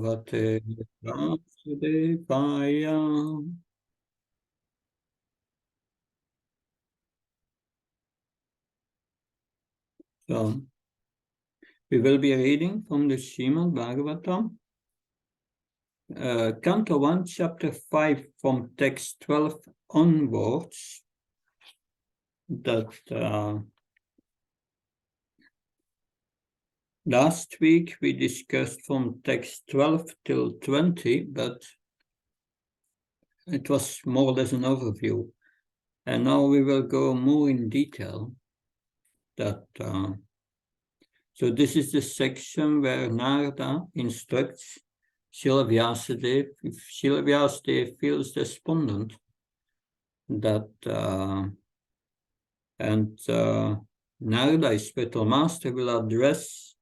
Bhagavate Vasudevaya. So, we will be reading from the Srimad Bhagavatam, Canto 1, Chapter 5, from text 12 onwards. That last week we discussed from text 12 till 20, but it was more or less an overview. And now we will go more in detail. So this is the section where Narada instructs Srila Vyasadeva. If Srila Vyasadeva feels despondent, that Narada, his spiritual master, will address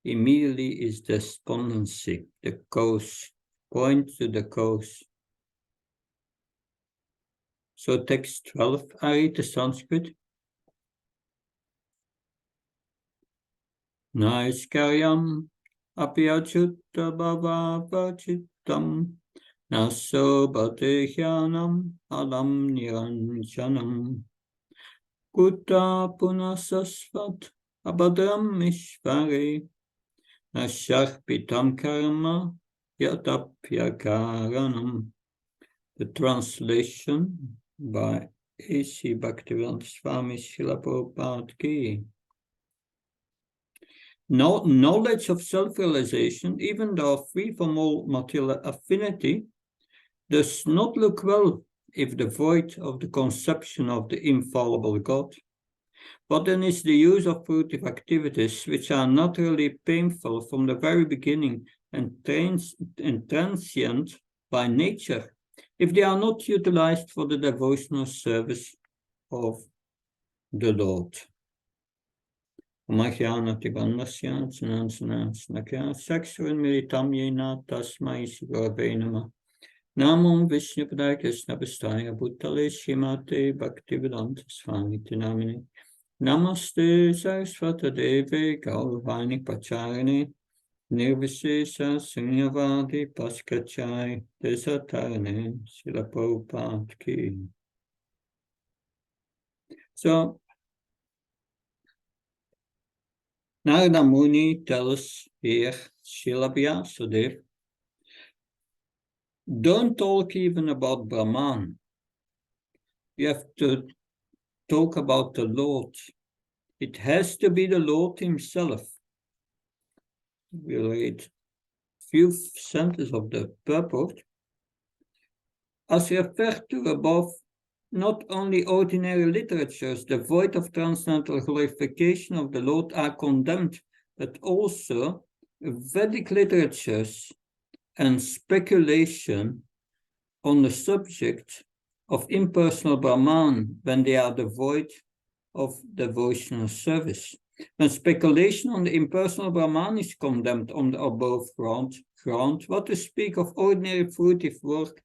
immediately his despondency, the cause, point to the cause. So text 12, I read the Sanskrit. Naiskaryam apyachutta bhava vachitam naso bhatehyanam alam niranjanam kutta punasasvat abhadram ishvare nasharpitam karma yatapyakaranam. The translation by A.C. Bhaktivedanta Swami Srila Prabhupada Ki. No knowledge of self-realization, even though free from all material affinity, does not look well if devoid of the conception of the infallible God. What then is the use of fruitive activities which are naturally painful from the very beginning and transient by nature, if they are not utilized for the devotional service of the Lord? Namo Vishnupadaya Krishna Pastaya Bhutale Shrimate Bhaktivedanta Swami Namine Namaste Saraswata Deve Gauravani Pacharine Nirvishesha Sunyavadi Paskachai Desatarane Srila Prabhupada Ki. So Narada Muni tells here Srila Vyasadeva, don't talk even about Brahman. You have to talk about the Lord. It has to be the Lord himself. We'll read a few sentences of the purport. As referred to above, not only ordinary literatures devoid of transcendental glorification of the Lord are condemned, but also Vedic literatures and speculation on the subject of impersonal Brahman when they are devoid of devotional service. When speculation on the impersonal Brahman is condemned on the above ground, what to speak of ordinary fruitive work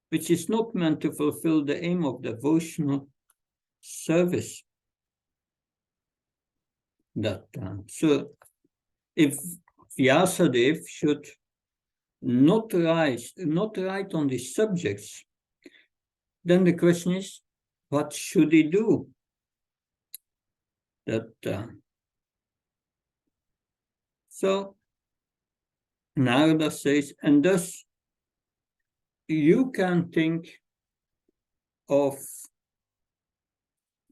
which is not meant to fulfill the aim of devotional service? So if Vyasadeva should not write on these subjects, then the question is, what should he do? So Narada says, and thus you can think of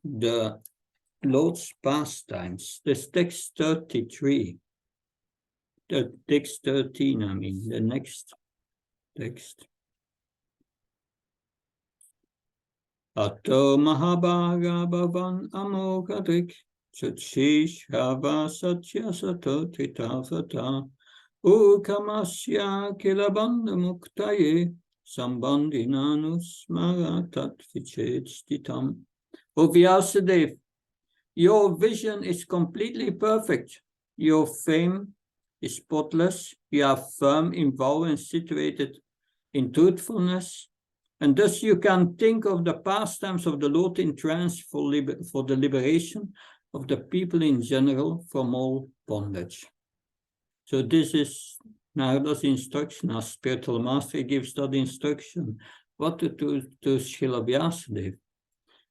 the Lord's pastimes. This text 33. The text 13, I mean, the next text. Ato Mahabhaga Bhavan Amoghadrik Chachish Hava Satya Sato Tritavata Ukamasya Kilabanda Muktaye Sambandhinanus Maratat Vichet Stitam. O Vyasadeva, your vision is completely perfect. Your fame is spotless. You are firm in vow and situated in truthfulness. And thus you can think of the pastimes of the Lord in trance for the liberation of the people in general from all bondage. So this is Narada's instruction as spiritual master gives that instruction, what to do to Srila Vyasadeva.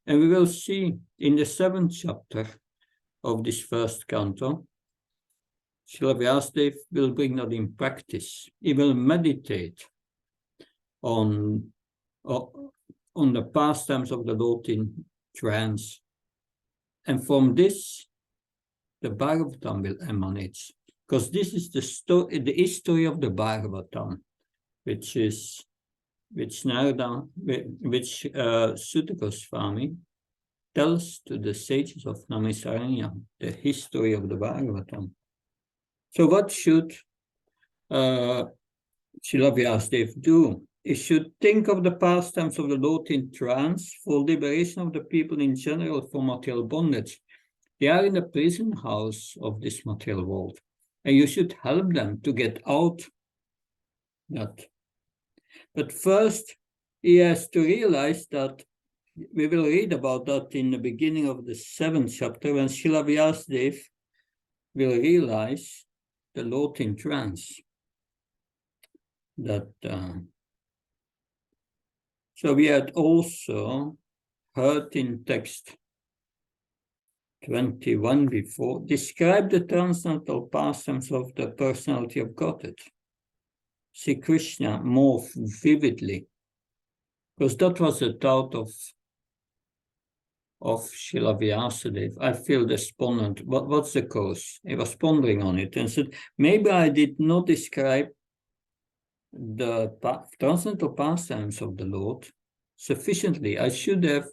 And we will see in the 7th chapter of this first canto, Srila Vyasadeva will bring that in practice. He will meditate on the pastimes of the Lord in trance. And from this, the Bhagavatam will emanate. Because this is the history of the Bhagavatam, which Sutta Goswami tells to the sages of Namisaranya, the history of the Bhagavatam. So what should Srila Vyasadeva do? He should think of the pastimes of the Lord in trance for liberation of the people in general from material bondage. They are in the prison house of this material world, and you should help them to get out that. But first, he has to realize that, we will read about that in the beginning of the 7th chapter, when Srila Vyasadeva will realize the Lord in trance. So we had also heard in text 21 before, describe the transcendental pastimes of the personality of Godhead, Sri Krishna, more vividly, because that was the thought of Srila Vyasadeva. I feel despondent. What's the cause? He was pondering on it and said, maybe I did not describe the transcendental pastimes of the Lord sufficiently. I should have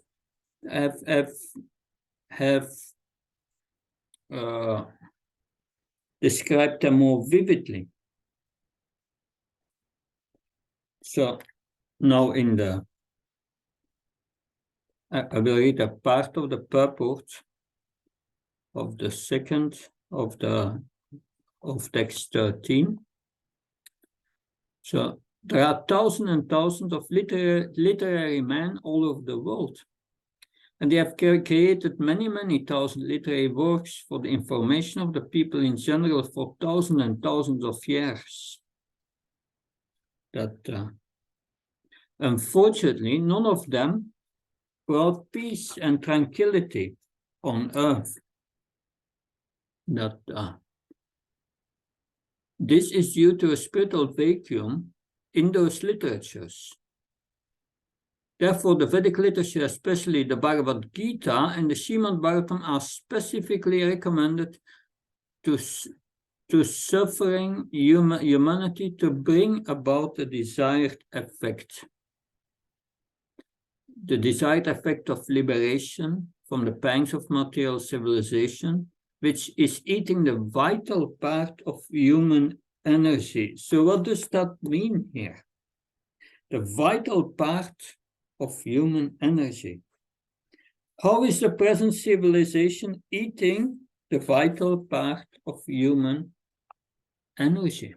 described them more vividly. So now I will read a part of the purport of the second of text 13. So there are thousands and thousands of literary men all over the world, and they have created many thousand literary works for the information of the people in general for thousands and thousands of years. Unfortunately, none of them brought peace and tranquility on earth. This is due to a spiritual vacuum in those literatures. Therefore, the Vedic literature, especially the Bhagavad Gita and the Srimad Bhagavatam, are specifically recommended to suffering humanity to bring about the desired effect. The desired effect of liberation from the pangs of material civilization, which is eating the vital part of human energy. So what does that mean here? The vital part of human energy. How is the present civilization eating the vital part of human energy?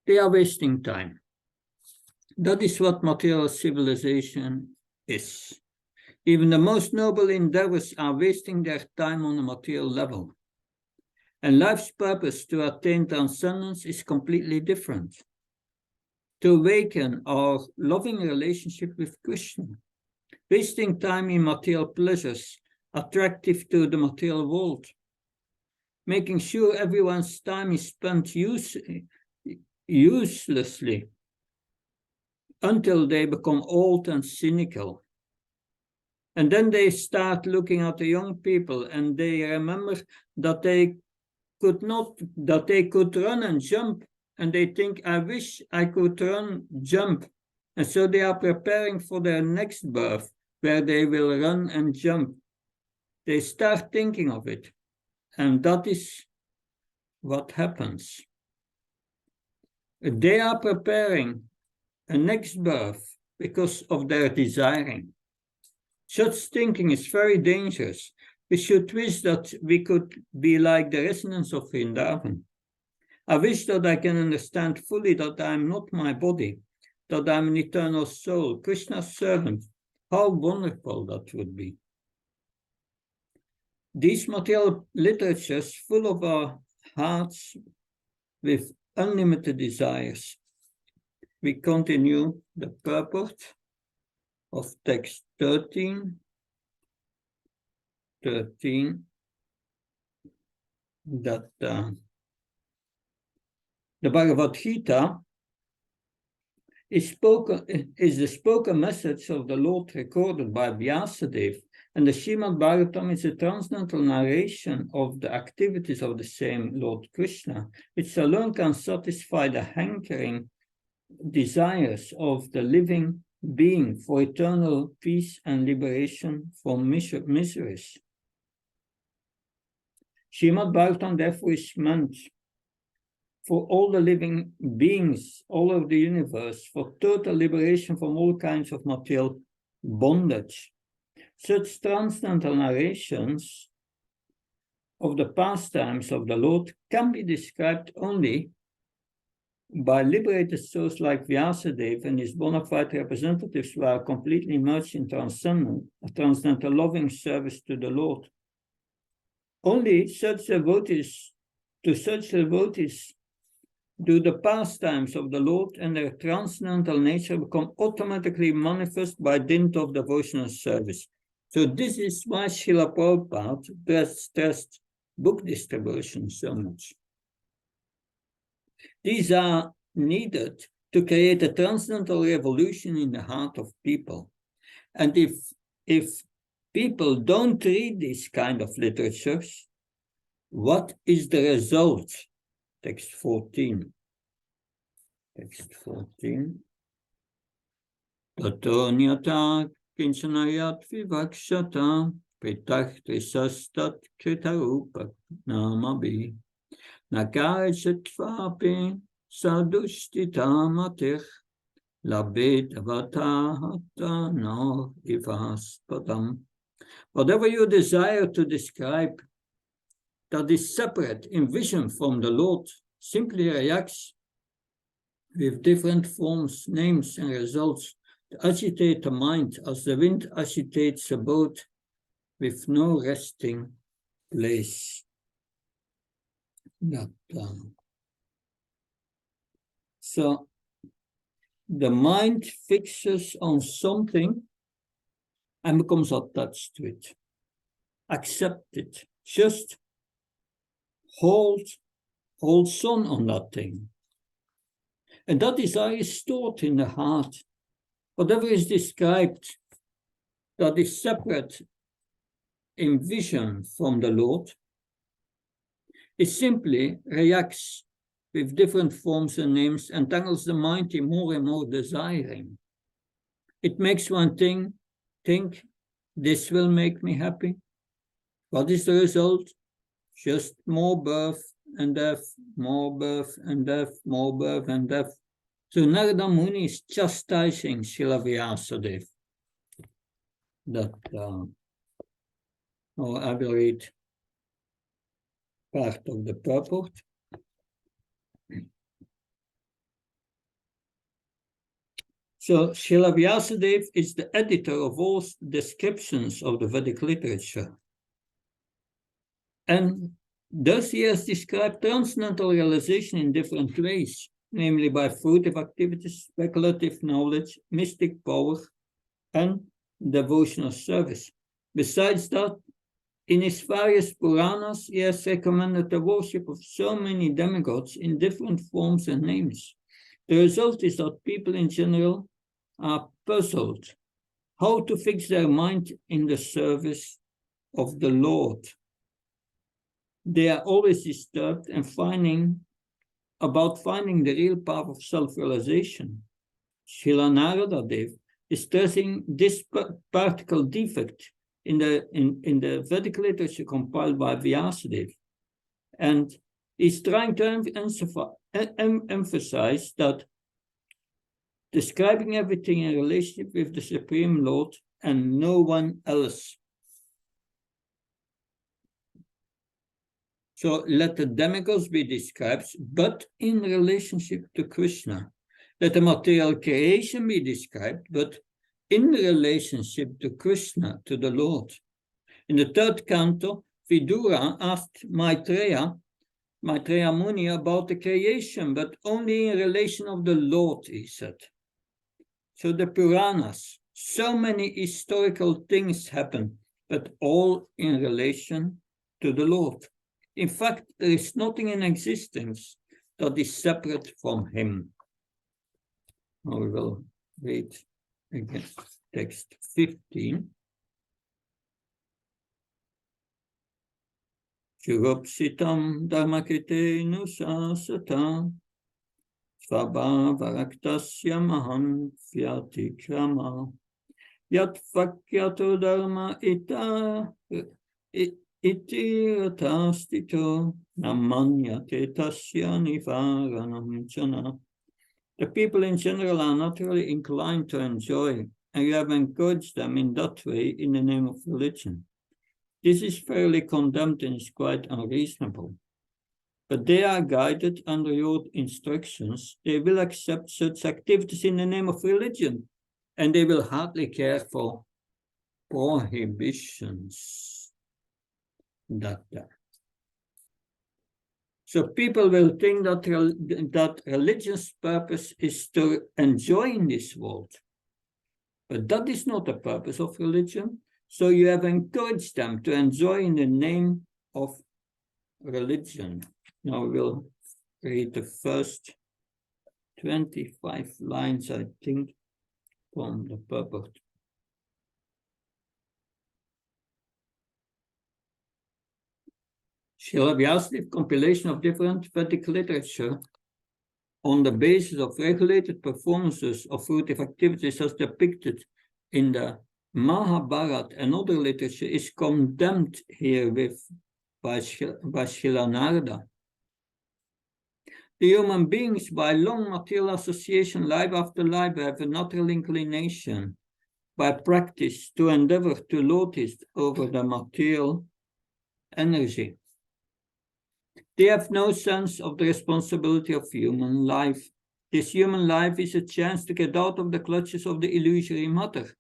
They are wasting time. That is what material civilization is. Even the most noble endeavors are wasting their time on a material level. And life's purpose to attain transcendence is completely different. To awaken our loving relationship with Krishna. Wasting time in material pleasures, attractive to the material world. Making sure everyone's time is spent uselessly until they become old and cynical. And then they start looking at the young people and they remember that they could run and jump. And they think, I wish I could run, jump. And so they are preparing for their next birth, where they will run and jump. They start thinking of it. And that is what happens. They are preparing a next birth because of their desiring. Such thinking is very dangerous. We should wish that we could be like the residents of Vrindavan. I wish that I can understand fully that I am not my body, that I am an eternal soul, Krishna's servant. How wonderful that would be. These material literatures full of our hearts with unlimited desires. We continue the purport of text 13, that the Bhagavad Gita is the spoken message of the Lord recorded by Vyasadeva, and the Srimad Bhagavatam is a transcendental narration of the activities of the same Lord Krishna, which alone can satisfy the hankering desires of the living being for eternal peace and liberation from miseries. Srimad Bhagavatam therefore is meant for all the living beings all over the universe, for total liberation from all kinds of material bondage. Such transcendental narrations of the pastimes of the Lord can be described only by liberated souls like Vyasadeva and his bona fide representatives who are completely immersed in transcendental loving service to the Lord. Only such devotees do the pastimes of the Lord and their transcendental nature become automatically manifest by dint of devotional service. So this is why Srila Prabhupada stressed book distribution so much. These are needed to create a transcendental revolution in the heart of people. And if people don't read these kind of literatures, what is the result? Text 14. Text 14. Tatonyata kinchanayat vivakshata pritachtisastat kritarupa namabi nakarachatvapi sadushtitamatir labit avatahata no ivaspadam. Whatever you desire to describe that is separate in vision from the Lord simply reacts with different forms, names, and results to agitate the mind as the wind agitates a boat with no resting place. So the mind fixes on something and becomes attached to it. Accept it. Just holds on that thing. And that desire is stored in the heart. Whatever is described that is separate in vision from the Lord, it simply reacts with different forms and names, entangles the mind in more and more desiring. It makes one think, this will make me happy. What is the result? Just more birth and death, more birth and death, more birth and death. So Narada Muni is chastising Srila Vyasadeva. I will read part of the purport. So Srila Vyasadeva is the editor of all descriptions of the Vedic literature. And thus he has described transcendental realization in different ways, namely by fruitive activities, speculative knowledge, mystic power, and devotional service. Besides that, in his various Puranas, he has recommended the worship of so many demigods in different forms and names. The result is that people in general are puzzled how to fix their mind in the service of the Lord. They are always disturbed and finding the real path of self-realization. Srila Narada Dev is stressing this particular defect in the Vedic literature compiled by Vyasadeva, and he's trying to emphasize that describing everything in relationship with the Supreme Lord and no one else. So let the demigods be described, but in relationship to Krishna. Let the material creation be described, but in relationship to Krishna, to the Lord. In the third canto, Vidura asked Maitreya Maitreya Muni about the creation, but only in relation of the Lord, he said. So the Puranas, so many historical things happen, but all in relation to the Lord. In fact, there is nothing in existence that is separate from him. Now we will read again text 15. Shurupsitam dharmakite nusasata svabha varaktasya mahan fyati krama yat vakyato dharma ita itirtastito namanyate tasya nivaranam chana. The people in general are naturally inclined to enjoy, and you have encouraged them in that way in the name of religion. This is fairly condemned and is quite unreasonable. But they are guided under your instructions. They will accept such activities in the name of religion, and they will hardly care for prohibitions. So people will think that religion's purpose is to enjoy in this world. But that is not the purpose of religion. So you have encouraged them to enjoy in the name of religion. Now we'll read the first 25 lines, I think, from the purport. Srila Vyasadeva compilation of different Vedic literature on the basis of regulated performances of fruitive activities as depicted in the Mahabharata and other literature is condemned herewith by Srila Narada. The human beings, by long material association, life after life, have a natural inclination by practice to endeavor to lord it over the material energy. They have no sense of the responsibility of human life. This human life is a chance to get out of the clutches of the illusory matter.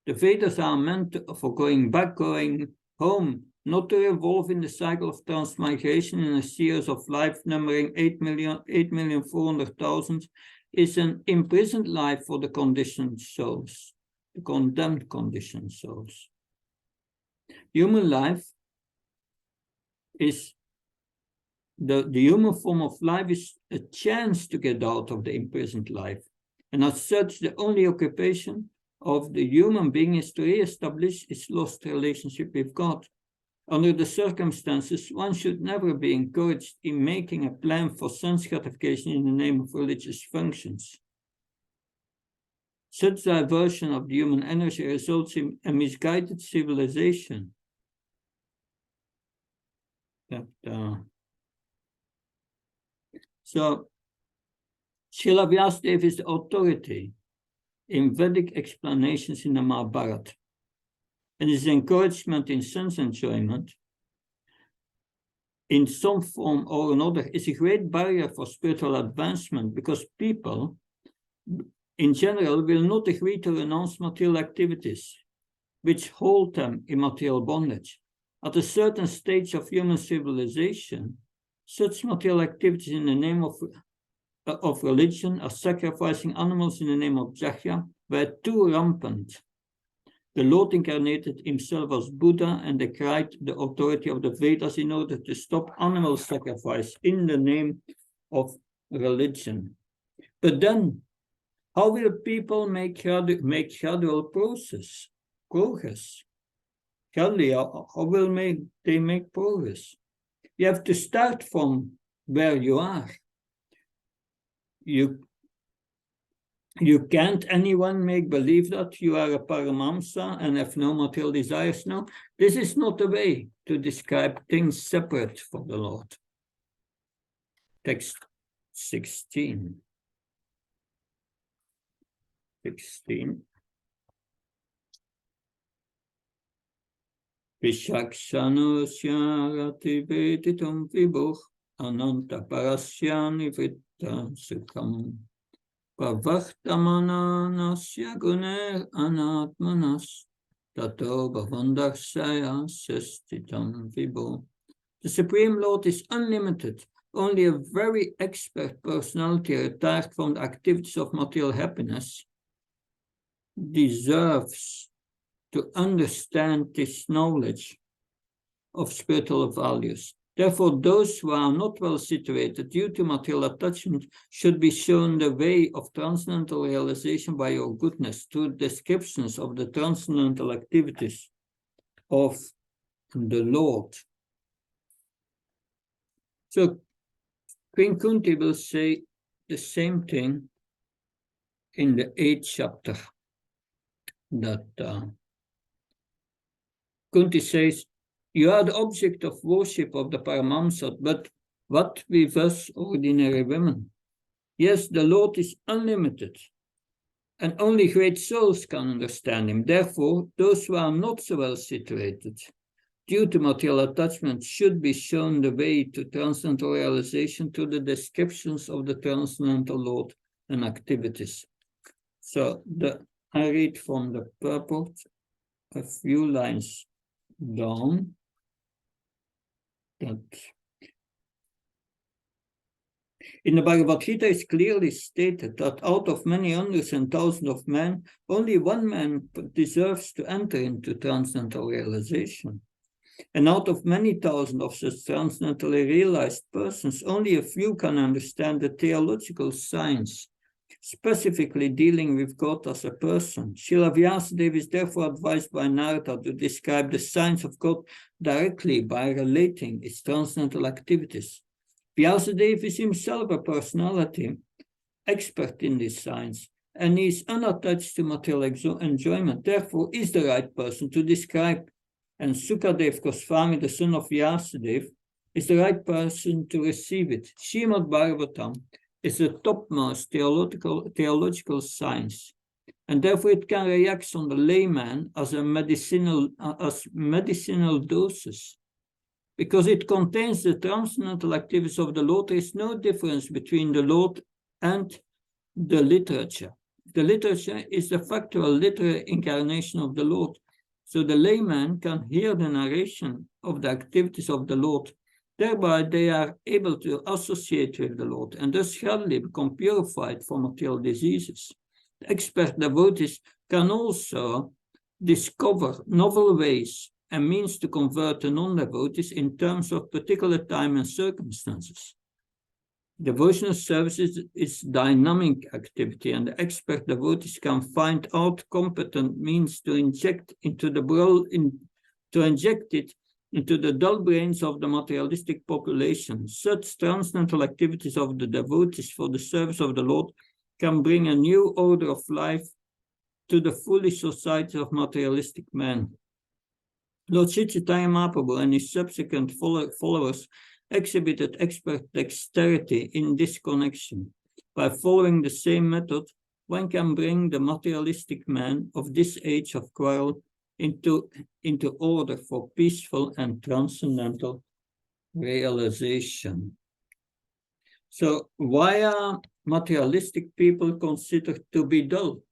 The Vedas are meant for going back, going home, not to revolve in the cycle of transmigration in a series of life numbering 8,400,000 is an imprisoned life for the conditioned souls, the condemned conditioned souls. Human life is the human form of life is a chance to get out of the imprisoned life. And as such, the only occupation of the human being is to re-establish its lost relationship with God. Under the circumstances, one should never be encouraged in making a plan for sense gratification in the name of religious functions. Such diversion of the human energy results in a misguided civilization. So, Srila Vyasadeva is the authority in Vedic explanations in the Mahabharata. And his encouragement in sense enjoyment in some form or another is a great barrier for spiritual advancement because people in general will not agree to renounce material activities which hold them in material bondage. At a certain stage of human civilization, such material activities in the name of religion, as sacrificing animals in the name of Jagya, were too rampant. The Lord incarnated himself as Buddha and decried the authority of the Vedas in order to stop animal sacrifice in the name of religion. But then, how will people make gradual progress? Gradually, how will they make progress? You have to start from where you are. You can't anyone make believe that you are a Paramamsa and have no material desires. No, this is not the way to describe things separate from the Lord. Text 16. Vishakshanu syarati veditum vibuh ananta parasyani vitta sukham. Pavahtamananasya guner anatmanas tato bhavandarsaya sestitam vibhu The Supreme Lord is unlimited. Only a very expert personality retired from the activities of material happiness deserves to understand this knowledge of spiritual values. Therefore, those who are not well situated due to material attachment should be shown the way of transcendental realization by your goodness through descriptions of the transcendental activities of the Lord. So Queen Kunti will say the same thing in the 8th chapter, that Kunti says, you are the object of worship of the Paramamsat, but what with us ordinary women? Yes, the Lord is unlimited, and only great souls can understand him. Therefore, those who are not so well situated due to material attachment should be shown the way to transcendental realization through the descriptions of the transcendental Lord and activities. So I read from the purport a few lines down. That in the Bhagavad Gita is clearly stated that out of many hundreds and thousands of men, only one man deserves to enter into transcendental realization. And out of many thousands of such transcendentally realized persons, only a few can understand the theological science, specifically dealing with God as a person. Srila Vyasadeva is therefore advised by Narada to describe the science of God directly by relating its transcendental activities. Vyasadeva is himself a personality, expert in this science, and he is unattached to material enjoyment, therefore is the right person to describe. And Sukadev Goswami, the son of Vyasadeva, is the right person to receive it. Srimad Bhagavatam is the topmost theological science, and therefore it can react on the layman as medicinal doses. Because it contains the transcendental activities of the Lord, there is no difference between the Lord and the literature. The literature is the factual literary incarnation of the Lord. So the layman can hear the narration of the activities of the Lord. Thereby they are able to associate with the Lord and thus gradually become purified from material diseases. The expert devotees can also discover novel ways and means to convert the non-devotees in terms of particular time and circumstances. Devotional service is dynamic activity, and the expert devotees can find out competent means to inject it into the dull brains of the materialistic population. Such transcendental activities of the devotees for the service of the Lord can bring a new order of life to the foolish society of materialistic men. Lord Sri Chaitanya Mahaprabhu and his subsequent followers exhibited expert dexterity in this connection. By following the same method, one can bring the materialistic man of this age of quarrel into order for peaceful and transcendental realization. So why are materialistic people considered to be dull?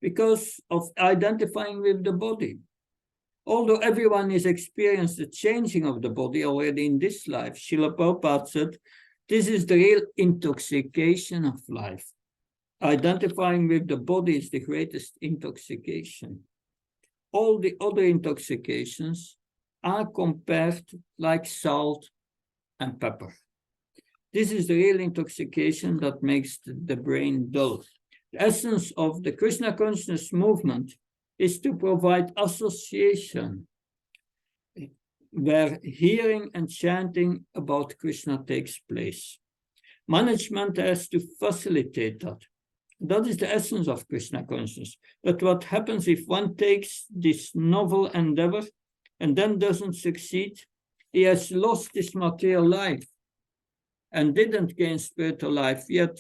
Because of identifying with the body. Although everyone has experienced the changing of the body already in this life, Srila Prabhupada said, this is the real intoxication of life. Identifying with the body is the greatest intoxication. All the other intoxications are compared like salt and pepper. This is the real intoxication that makes the brain dull. The essence of the Krishna consciousness movement is to provide association where hearing and chanting about Krishna takes place. Management has to facilitate that. That is the essence of Krishna consciousness. But what happens if one takes this novel endeavor and then doesn't succeed? He has lost his material life and didn't gain spiritual life yet.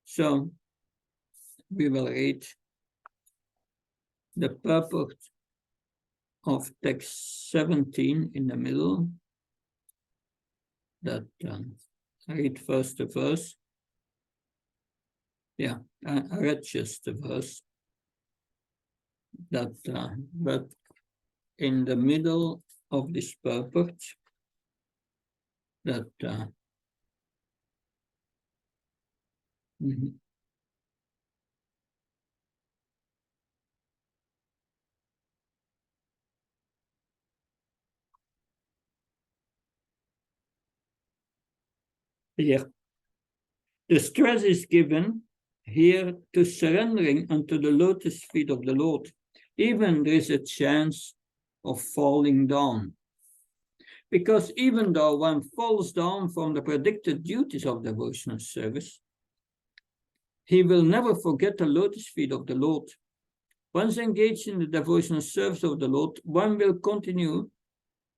So we will read the purport of text 17 in the middle. That I read first the verse. Yeah, I read just the verse. That but in the middle of this purport that here the stress is given here to surrendering unto the lotus feet of the Lord. Even there is a chance of falling down. Because even though one falls down from the predicted duties of devotional service, he will never forget the lotus feet of the Lord. Once engaged in the devotional service of the Lord, one will continue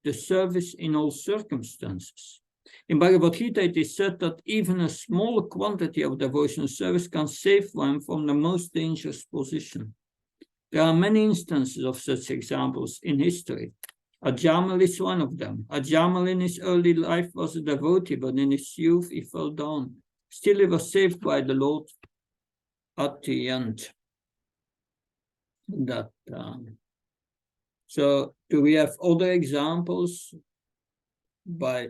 the service in all circumstances. In Bhagavad Gita, it is said that even a small quantity of devotional service can save one from the most dangerous position. There are many instances of such examples in history. Ajamal is one of them. Ajamal in his early life was a devotee, but in his youth he fell down. Still he was saved by the Lord at the end. So do we have other examples by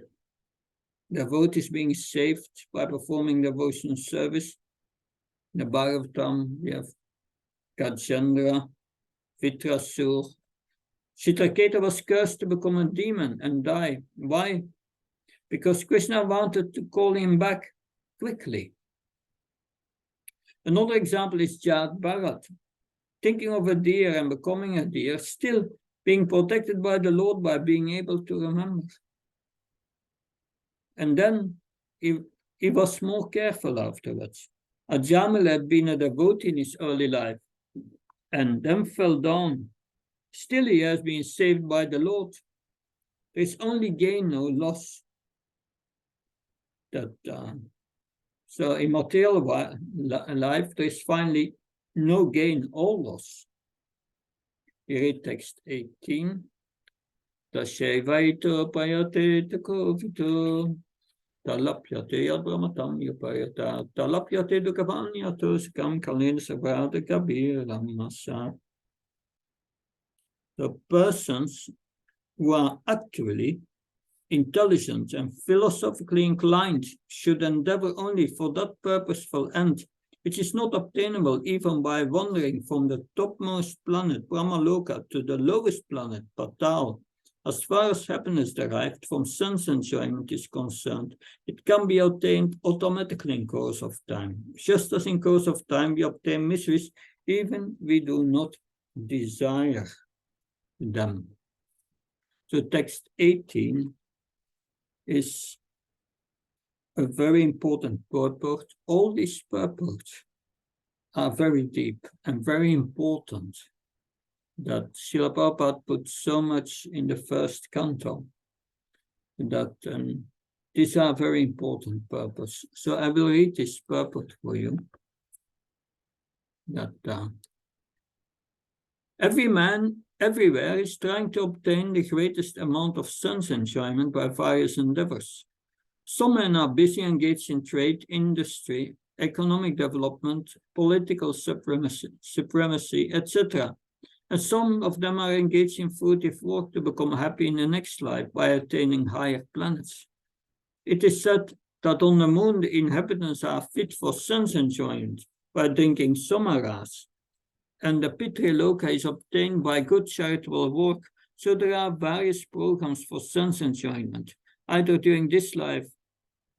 devotees being saved by performing devotional service? In the Bhagavatam, we have Gajendra, Vitrasur. Chitraketa was cursed to become a demon and die. Why? Because Krishna wanted to call him back quickly. Another example is Jad Bharat, thinking of a deer and becoming a deer, still being protected by the Lord by being able to remember. And then he was more careful afterwards. Ajamal had been a devotee in his early life and then fell down. Still he has been saved by the Lord. There is only gain, no loss. So in material life, there is finally no gain or loss. We read text 18. Tashevaito payate takovito talapyate yadbramatam yupayata talapyate dukavanyato skam kalin sagrada kabir lamasa. The persons who are actually intelligent and philosophically inclined should endeavor only for that purposeful end, which is not obtainable even by wandering from the topmost planet, Brahmaloka, to the lowest planet, Patal. As far as happiness derived from sense enjoyment is concerned, it can be obtained automatically in course of time. Just as in course of time we obtain miseries, even we do not desire them. So text 18 is a very important purport. All these purports are very deep and very important, that Srila Prabhupada put so much in the first canto, that these are very important purposes. So I will read this purport for you. That every man everywhere is trying to obtain the greatest amount of sense enjoyment by various endeavors. Some men are busy engaged in trade, industry, economic development, political supremacy, etc. And some of them are engaged in fruitive work to become happy in the next life by attaining higher planets. It is said that on the moon the inhabitants are fit for sense enjoyment by drinking samaras, and the Pitriloka is obtained by good charitable work. So there are various programs for sense enjoyment, either during this life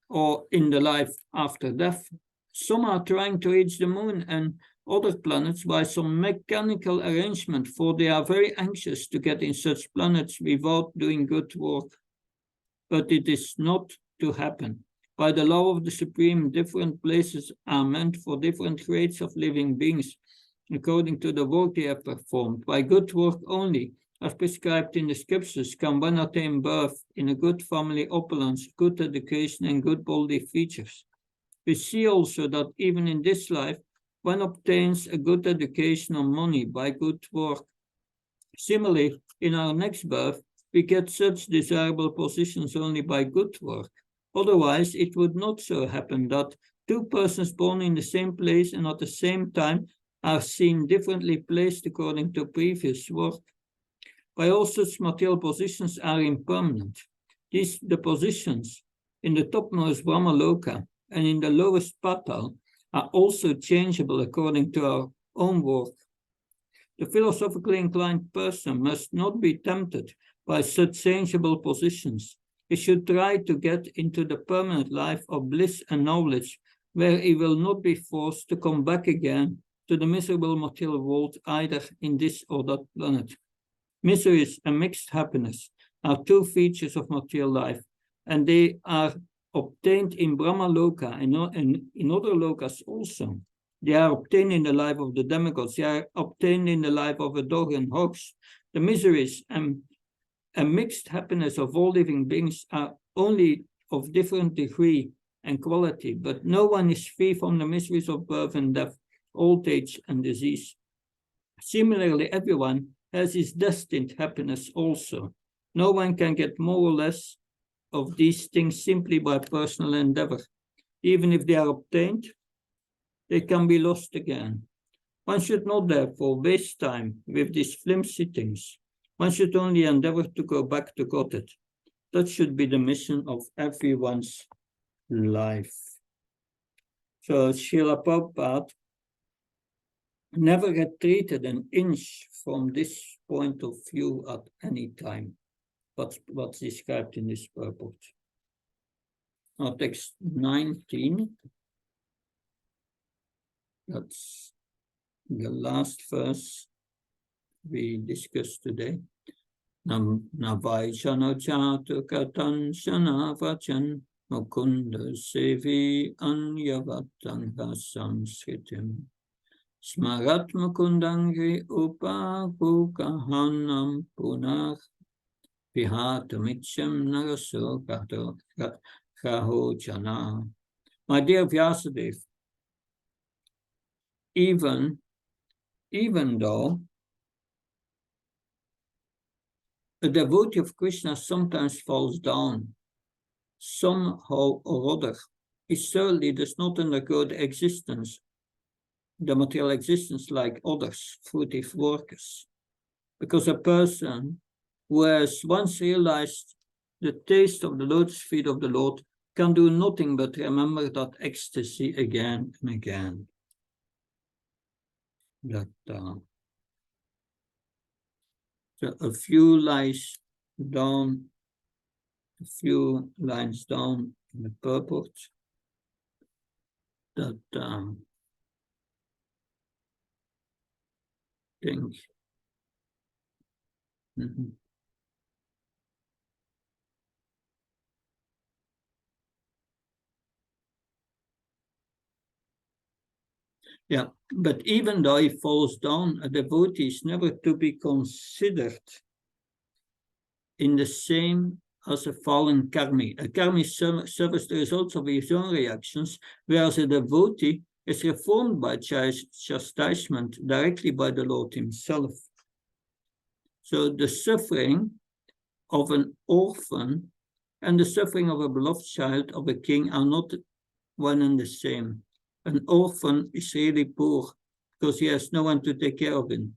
or in the life after death. Some are trying to reach the moon and other planets by some mechanical arrangement, for they are very anxious to get in such planets without doing good work. But it is not to happen. By the law of the Supreme, different places are meant for different grades of living beings, according to the work they have performed. By good work only, as prescribed in the scriptures, can one attain birth in a good family, opulence, good education, and good bodily features. We see also that even in this life, one obtains a good education or money by good work. Similarly, in our next birth, we get such desirable positions only by good work. Otherwise, it would not so happen that two persons born in the same place and at the same time are seen differently placed according to previous work. By all such material positions are impermanent. The positions in the topmost Brahmaloka and in the lowest Patal are also changeable according to our own work. The philosophically inclined person must not be tempted by such changeable positions. He should try to get into the permanent life of bliss and knowledge, where he will not be forced to come back again to the miserable material world either in this or that planet. Miseries and mixed happiness are two features of material life, and they are obtained in Brahmaloka and in other lokas also. They are obtained in the life of the demigods. They are obtained in the life of a dog and hogs. The miseries and mixed happiness of all living beings are only of different degree and quality, but no one is free from the miseries of birth and death, old age and disease. Similarly, everyone has his destined happiness also. No one can get more or less of these things simply by personal endeavor. Even if they are obtained, they can be lost again. One should not therefore waste time with these flimsy things. One should only endeavor to go back to Godhead. That should be the mission of everyone's life. So Srila Prabhupada never retreated an inch from this point of view at any time. What's described in this purport. Now, text 19. That's the last verse we discussed today. Navaishana chatu katan shana vachan mukunda sevi anyavatan samskritim. Smarat mukundangri upakukahanam punah vihatamichem naraso kahojana. My dear Vyasadeva, even though a devotee of Krishna sometimes falls down, somehow or other, he certainly does not undergo the material existence like others, fruitive workers. Because a person who has once realized the taste of the lotus feet of the Lord can do nothing but remember that ecstasy again and again. So a few lines down in the purport that thing. Yeah, but even though he falls down, a devotee is never to be considered in the same as a fallen karmi. A karmi suffers the results of his own reactions, whereas a devotee is reformed by chastisement directly by the Lord himself. So the suffering of an orphan and the suffering of a beloved child of a king are not one and the same. An orphan is really poor because he has no one to take care of him.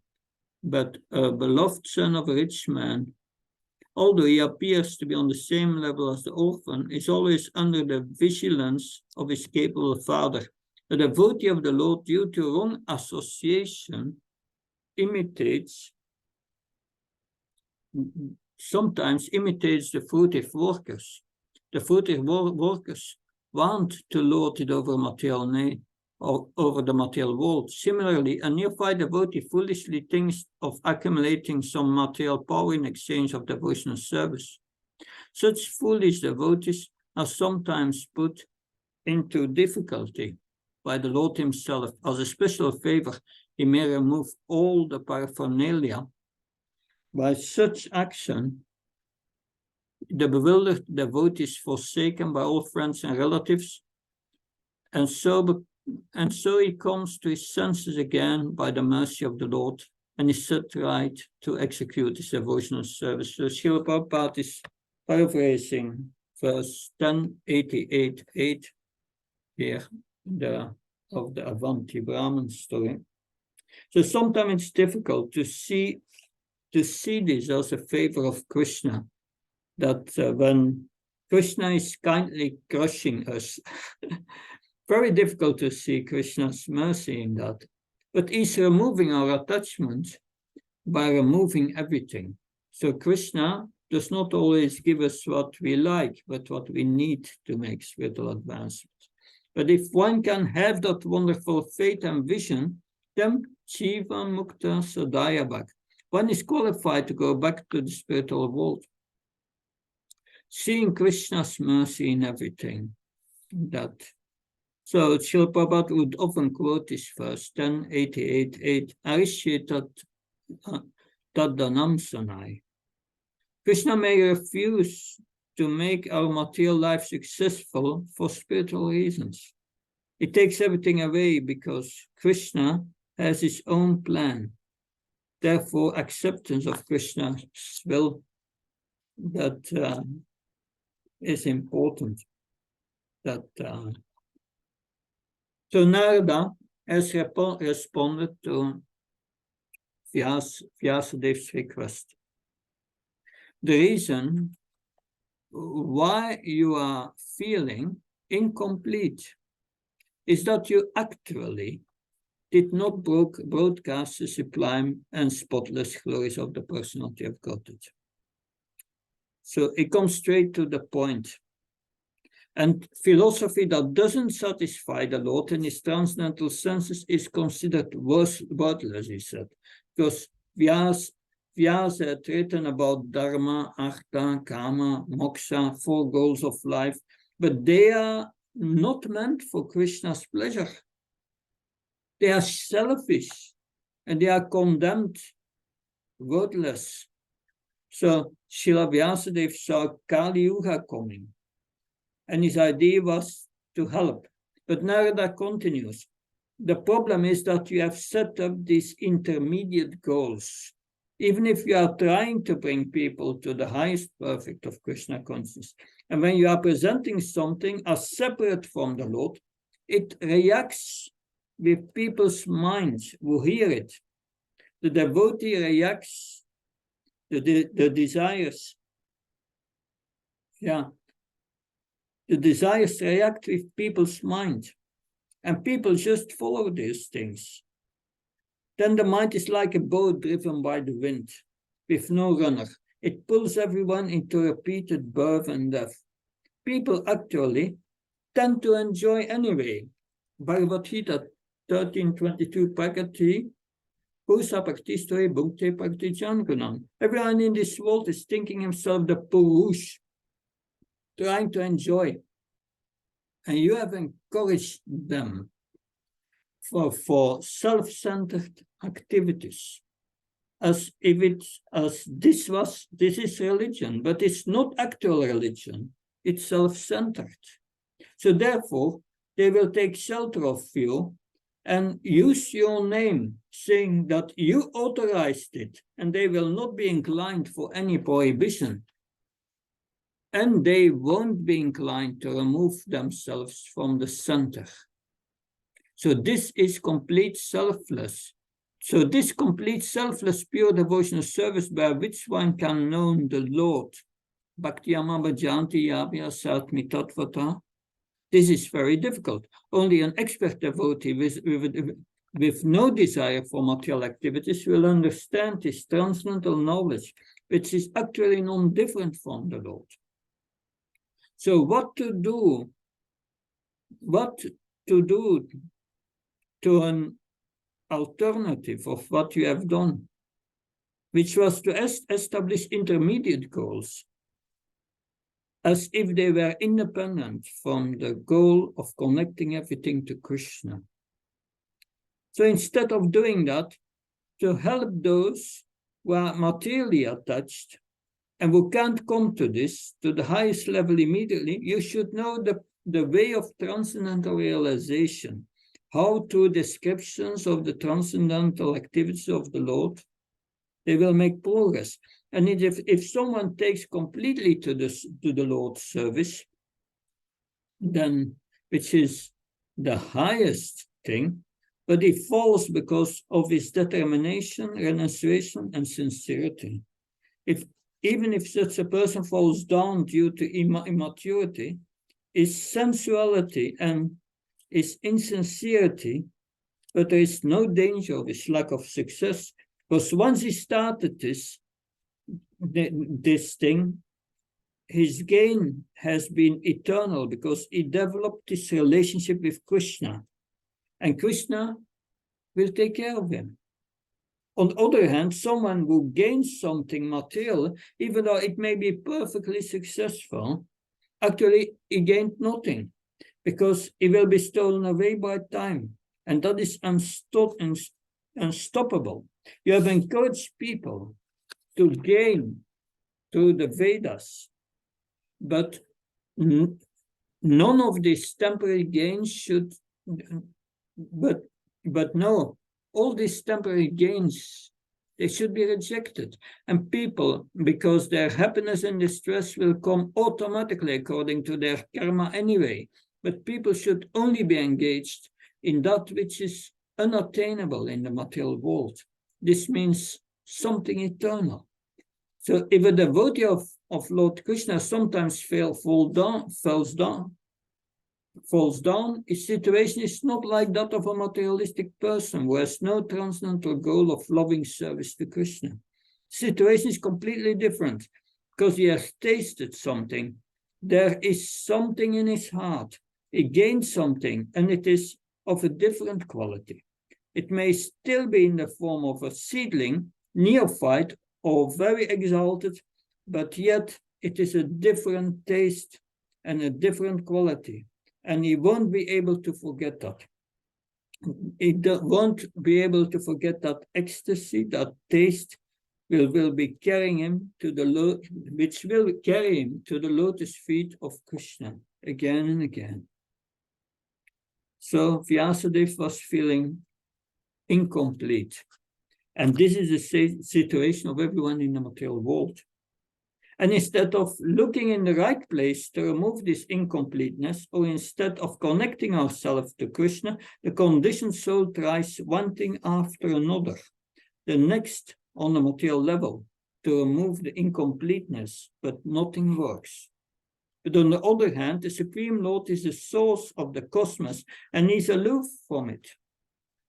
But a beloved son of a rich man, although he appears to be on the same level as the orphan, is always under the vigilance of his capable father. A devotee of the Lord, due to wrong association, sometimes imitates the fruitive workers. The fruitive workers want to lord it over over the material world. Similarly, a neophyte devotee foolishly thinks of accumulating some material power in exchange of devotional service. Such foolish devotees are sometimes put into difficulty by the Lord himself. As a special favor, he may remove all the paraphernalia. By such action, the bewildered devotee is forsaken by all friends and relatives, and so he comes to his senses again by the mercy of the Lord, and is set right to execute his devotional service. So Srila Prabhupada is paraphrasing verse 1088.8 here of the Avanti Brahman story. So sometimes it's difficult to see to see this as a favor of Krishna, that when Krishna is kindly crushing us, very difficult to see Krishna's mercy in that. But he's removing our attachments by removing everything. So Krishna does not always give us what we like, but what we need to make spiritual advancement. But if one can have that wonderful faith and vision, then Jiva Mukta Sadaya Bhak. One is qualified to go back to the spiritual world. Seeing Krishna's mercy in everything. That. So Srila Prabhupada would often quote this verse, 1088:8, Arishetat Taddanam Sanai. Krishna may refuse to make our material life successful for spiritual reasons. He takes everything away because Krishna has his own plan. Therefore, acceptance of Krishna's will, that is important. That so Narada has responded to Vyasadev's request. The reason why you are feeling incomplete is that you actually did not broadcast the sublime and spotless glories of the personality of Godhead. So it comes straight to the point. And philosophy that doesn't satisfy the Lord in his transcendental senses is considered worthless, he said. Because Vyasa had written about Dharma, Artha, Kama, Moksha, 4 goals of life, but they are not meant for Krishna's pleasure. They are selfish and they are condemned, worthless. So Srila Vyasadeva saw Kali Yuga coming, and his idea was to help. But Narada continues. The problem is that you have set up these intermediate goals. Even if you are trying to bring people to the highest perfect of Krishna consciousness, and when you are presenting something as separate from the Lord, it reacts with people's minds who hear it. The devotee reacts to the desires. Yeah. The desires react with people's minds, and people just follow these things. Then the mind is like a boat driven by the wind, with no runner. It pulls everyone into repeated birth and death. People actually tend to enjoy anyway. Bhagavad Gita 13:22 Prakati, Purusa Praktistori Bhukte Praktijangunam. Everyone in this world is thinking himself the Purush, trying to enjoy. And you have encouraged them for self-centered activities, as if this is religion, but it's not actual religion, it's self-centered. So therefore, they will take shelter of you and use your name, saying that you authorized it, and they will not be inclined for any prohibition. And they won't be inclined to remove themselves from the center. So this is complete selfless. So this complete selfless pure devotional service by which one can know the Lord, Bhakti-yama bhajanti yabhya satmi tattvata. This is very difficult. Only an expert devotee with no desire for material activities will understand this transcendental knowledge, which is actually non-different from the Lord. So what to do to an alternative of what you have done, which was to establish intermediate goals, as if they were independent from the goal of connecting everything to Krishna. So instead of doing that, to help those who are materially attached and who can't come to the highest level immediately, you should know the way of transcendental realization, how through descriptions of the transcendental activities of the Lord, they will make progress. And if someone takes completely to the Lord's service, then, which is the highest thing, but he falls because of his determination, renunciation, and sincerity. Even if such a person falls down due to immaturity, his sensuality and his insincerity, but there is no danger of his lack of success, because once he started this thing, his gain has been eternal, because he developed this relationship with Krishna, and Krishna will take care of him. On the other hand, someone who gains something material, even though it may be perfectly successful, actually he gained nothing, because it will be stolen away by time, and that is unstoppable. You have encouraged people to gain through the Vedas, but none of these temporary gains should, but no, all these temporary gains, they should be rejected. And people, because their happiness and distress will come automatically according to their karma anyway, but people should only be engaged in that which is unattainable in the material world. This means something eternal. So if a devotee of Lord Krishna sometimes falls down, his situation is not like that of a materialistic person who has no transcendental goal of loving service to Krishna. Situation is completely different, because he has tasted something. There is something in his heart. He gained something, and it is of a different quality. It may still be in the form of a seedling, neophyte, or very exalted, but yet it is a different taste and a different quality. And he won't be able to forget that. He won't be able to forget that ecstasy, that taste, will be carrying him to which will carry him to the lotus feet of Krishna again and again. So Vyasadeva was feeling incomplete. And this is the situation of everyone in the material world. And instead of looking in the right place to remove this incompleteness, or instead of connecting ourselves to Krishna, the conditioned soul tries one thing after another, the next on the material level, to remove the incompleteness, but nothing works. But on the other hand, the Supreme Lord is the source of the cosmos, and he's aloof from it.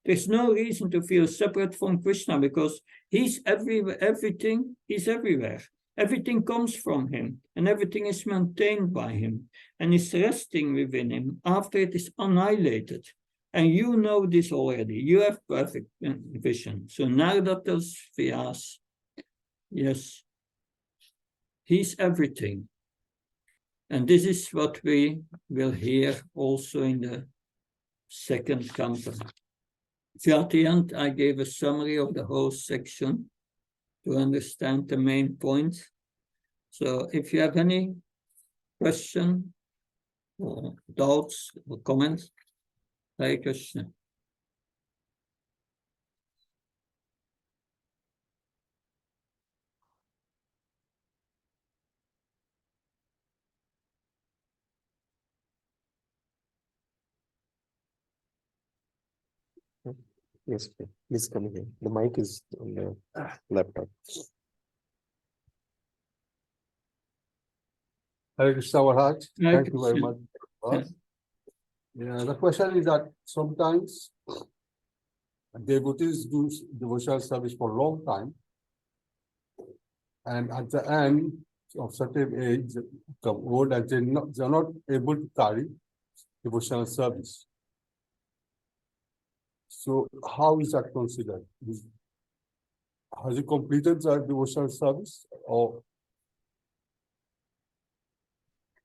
There's no reason to feel separate from Krishna, because he's everything, he's everywhere. Everything comes from him, and everything is maintained by him, and is resting within him after it is annihilated. And you know this already. You have perfect vision. So Narada tells Vyas, yes, he's everything. And this is what we will hear also in the second canto. So at the end, I gave a summary of the whole section to understand the main points. So if you have any question or doubts or comments, Hare Krishna. Yes, please come here. The mic is on the laptop. Hare Krishna Maharaj. Hare Thank you very Krishna. much. Yeah, the question is that sometimes devotees do devotional service for a long time, and at the end of certain age, come old, and they're not able to carry devotional service. So how is that considered? Has he completed the devotional service, or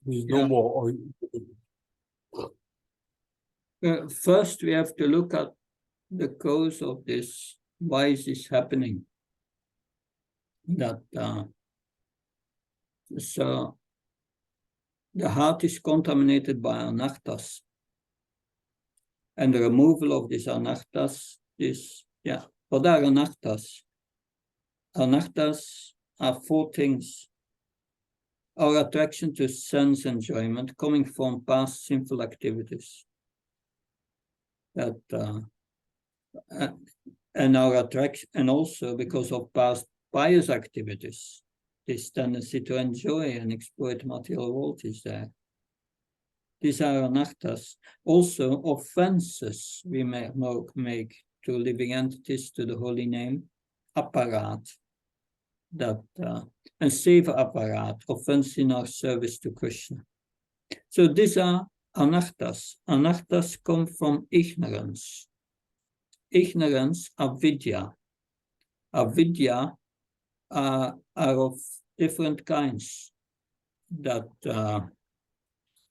there's no more? Or First, we have to look at the cause of this. Why is this happening? So the heart is contaminated by anarthas. And the removal of these anarthas is, what are anarthas? Anarthas are four things. Our attraction to sense enjoyment coming from past sinful activities. That and our attraction, and also because of past pious activities, this tendency to enjoy and exploit material world is there. These are anarthas. Also, offenses we may make to living entities, to the holy name, apparat, that and seva apparat, offense in our service to Krishna. So these are anarthas. Anarthas come from ignorance. Ignorance, avidya. Avidya are of different kinds. That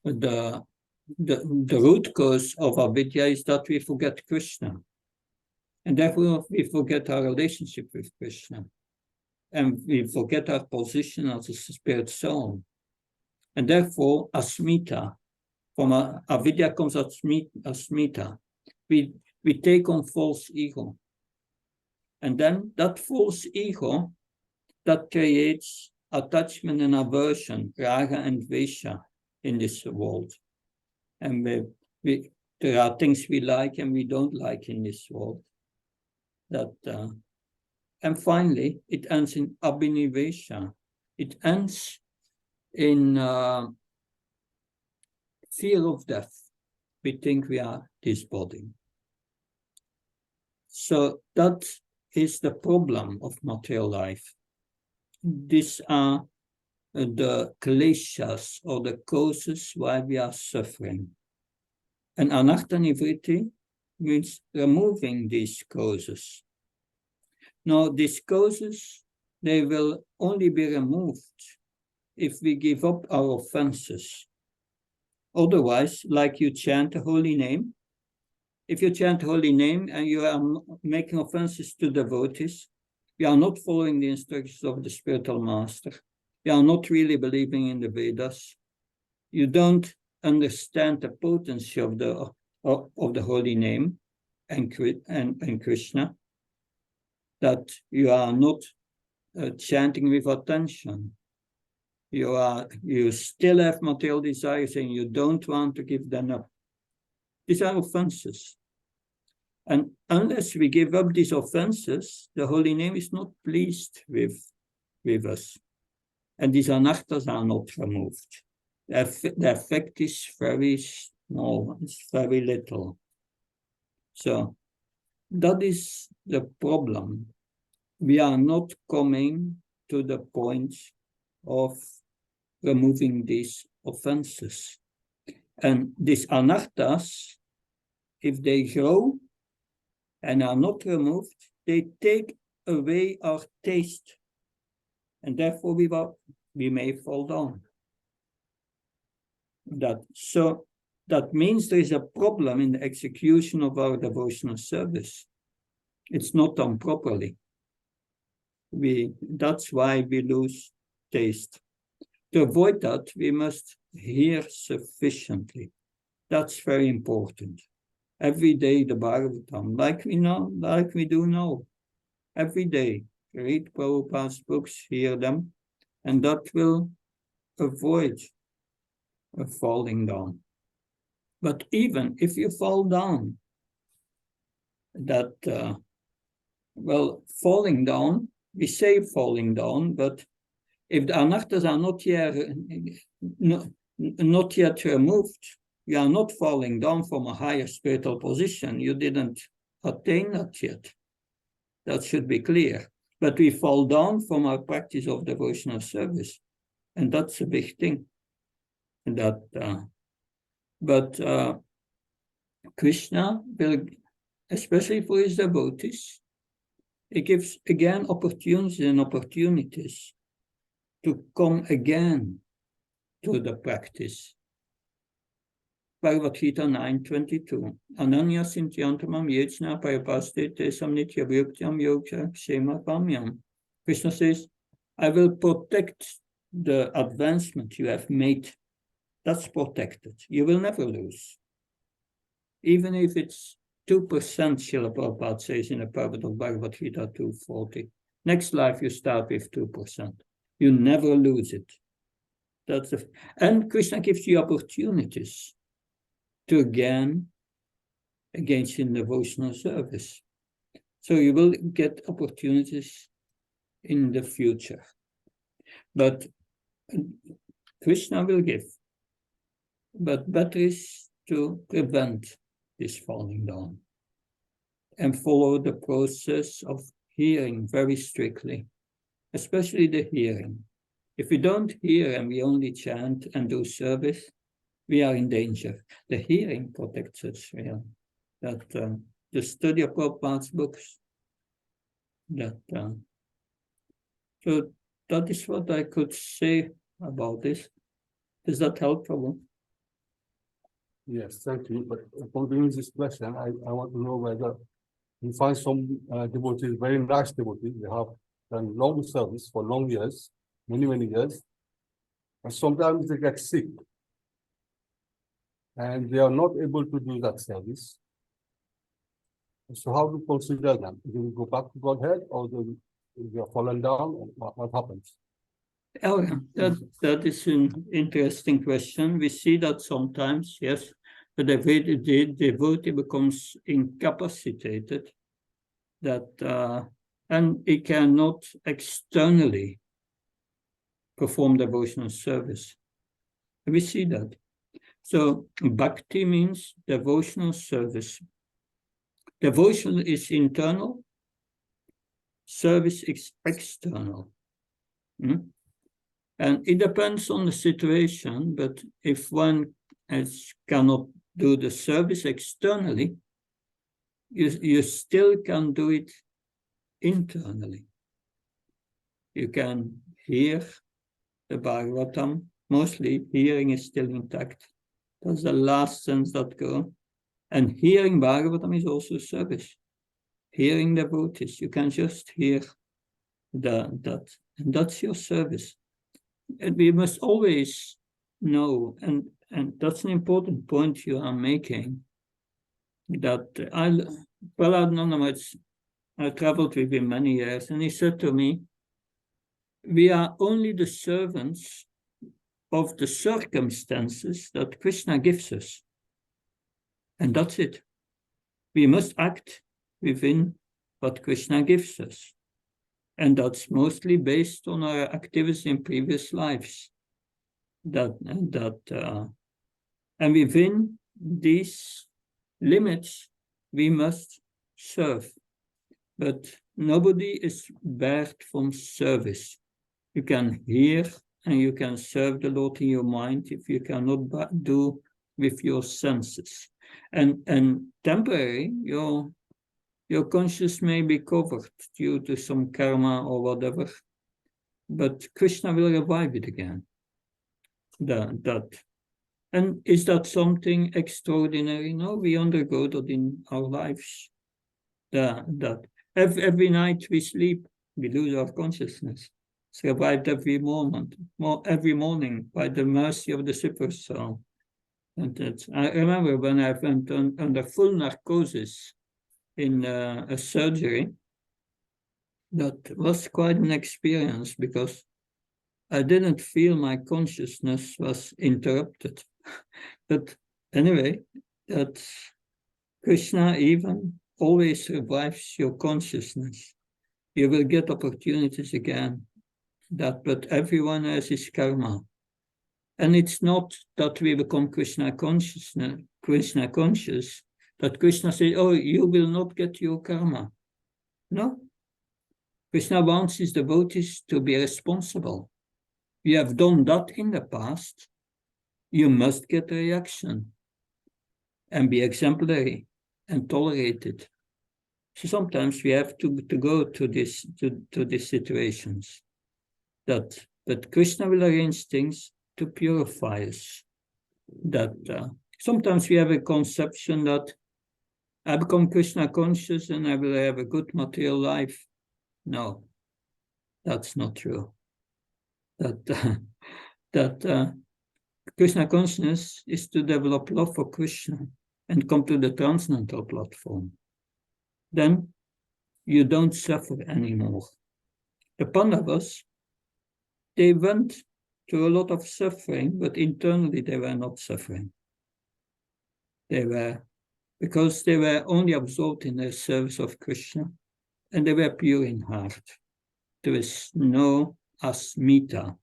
the root cause of avidya is that we forget Krishna. And therefore we forget our relationship with Krishna. And we forget our position as a spirit soul. And therefore asmita, from avidya comes asmita. We take on false ego. And then that false ego, that creates attachment and aversion, raga and dvesha in this world. And there are things we like and we don't like in this world. And finally, it ends in abhinivesha. It ends in fear of death. We think we are this body. So that is the problem of material life. These are the kleshas, or the causes why we are suffering. And anartha nivritti means removing these causes. Now, these causes, they will only be removed if we give up our offenses. Otherwise, like you chant a holy name, if you chant holy name and you are making offenses to devotees, you are not following the instructions of the spiritual master. You are not really believing in the Vedas. You don't understand the potency of the holy name and Krishna. That you are not chanting with attention. You still have material desires and you don't want to give them up. These are offenses. And unless we give up these offenses, the holy name is not pleased with us. And these anarthas are not removed. The effect is very small, it's very little. So that is the problem. We are not coming to the point of removing these offenses. And these anarthas, if they grow and are not removed, they take away our taste. And therefore we may fall down. That means there is a problem in the execution of our devotional service. It's not done properly. That's why we lose taste. To avoid that, we must hear sufficiently. That's very important. Every day the Bhagavatam, like we do now. Every day, read Prabhupada's books, hear them, and that will avoid falling down. But even if you fall down, falling down, we say falling down, but if the anarthas are not yet removed, you are not falling down from a higher spiritual position. You didn't attain that yet. That should be clear. But we fall down from our practice of devotional service. And that's a big thing. But Krishna will, especially for his devotees, he gives again opportunities to come again to the practice. Bhagavad Gita 9:22. Ananya sintyantamam yechna parapaste tesam nitya vyuktyam yoga kshema pamyam. Krishna says, I will protect the advancement you have made. That's protected. You will never lose. Even if it's 2%, Srila Prabhupada says in the Prabhupada of Bhagavad Gita 240. Next life you start with 2%. You never lose it. And Krishna gives you opportunities to again engage in devotional service. So you will get opportunities in the future. But Krishna will give. But better is to prevent this falling down and follow the process of hearing very strictly, especially the hearing. If we don't hear and we only chant and do service, we are in danger. The hearing protects us, really. That the study of Prabhupada's books. So that is what I could say about this. Is that helpful? Yes, thank you. But continuing this question, I want to know whether you find some devotees, very nice devotees, they have done long service for long years, many years, and sometimes they get sick and they are not able to do that service. So how do you consider them? Do you go back to Godhead or do you have fallen down? Or what happens? Oh, that is an interesting question. We see that sometimes, yes, the devotee becomes incapacitated, and he cannot externally perform devotional service. We see that. So bhakti means devotional service. Devotion is internal, service is external. And it depends on the situation, but if one cannot do the service externally, you still can do it internally. You can hear the Bhagavatam. Mostly hearing is still intact. That's the last sense that goes. And hearing Bhagavatam is also service. Hearing devotees, you can just hear that, and that's your service. And we must always know, and that's an important point you are making, that I traveled with him many years, and he said to me, we are only the servants of the circumstances that Krishna gives us. And that's it. We must act within what Krishna gives us. And that's mostly based on our activities in previous lives. And within these limits, we must serve. But nobody is barred from service. You can hear and you can serve the Lord in your mind if you cannot do with your senses. And temporary, your conscience may be covered due to some karma or whatever, but Krishna will revive it again. And is that something extraordinary? No, we undergo that in our lives. Every night we sleep, we lose our consciousness. It's revived every morning by the mercy of the Super Soul. And I remember when I went under full narcosis in a surgery, that was quite an experience because I didn't feel my consciousness was interrupted. But anyway, that Krishna even always revives your consciousness. You will get opportunities again. But everyone has his karma. And it's not that we become Krishna conscious, that Krishna says, oh, you will not get your karma. No. Krishna wants his devotees to be responsible. You have done that in the past, you must get a reaction and be exemplary and tolerate it. So sometimes we have to go to these situations. But Krishna will arrange things to purify us. Sometimes we have a conception that I become Krishna conscious and I will have a good material life. No, that's not true. Krishna consciousness is to develop love for Krishna and come to the transcendental platform. Then you don't suffer anymore. The Pandavas, they went through a lot of suffering, but internally they were not suffering. Because they were only absorbed in their service of Krishna, and they were pure in heart. There is no asmita.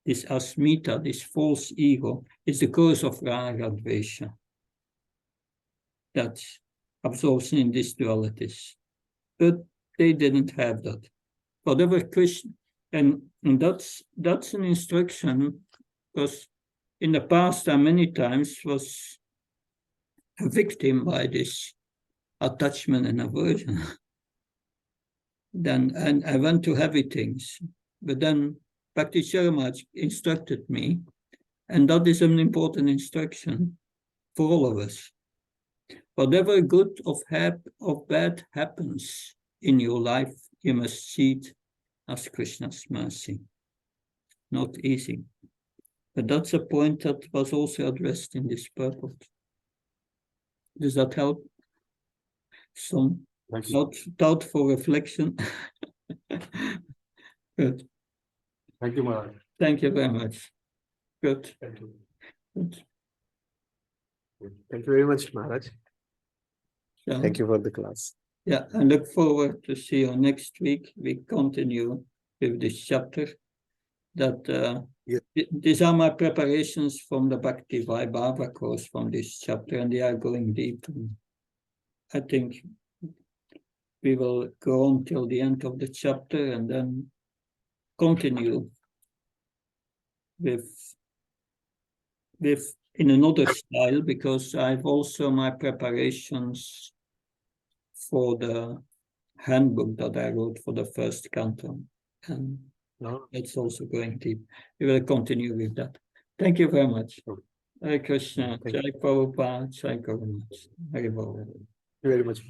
This asmita, this false ego, is the cause of raga dvesha. That absorption in these dualities. But they didn't have that. Whatever Krishna, and that's an instruction, because in the past I many times was a victim by this attachment and aversion. And I went to heavy things, but then Bhakti Charamaj instructed me, and that is an important instruction for all of us. Whatever good or bad happens in your life, you must see it as Krishna's mercy. Not easy. But that's a point that was also addressed in this purport. Does that help? Some thoughtful reflection. Good. Thank you, Maharaj. Thank you very much. Good. Thank you. Good. Thank you very much, Maharaj. So, Thank you for the class. yeah, I look forward to see you next week. We continue with this chapter. That these are my preparations from the Bhakti Vaibhava course from this chapter, and they are going deep. I think we will go on till the end of the chapter and then continue with in another style, because I've also my preparations for the handbook that I wrote for the first canto, and it's also going deep. We will continue with that. Thank you very much. Hare Krishna, Jai Prabhupada, Jai Gauranga. Hare Bol. Thank you very much.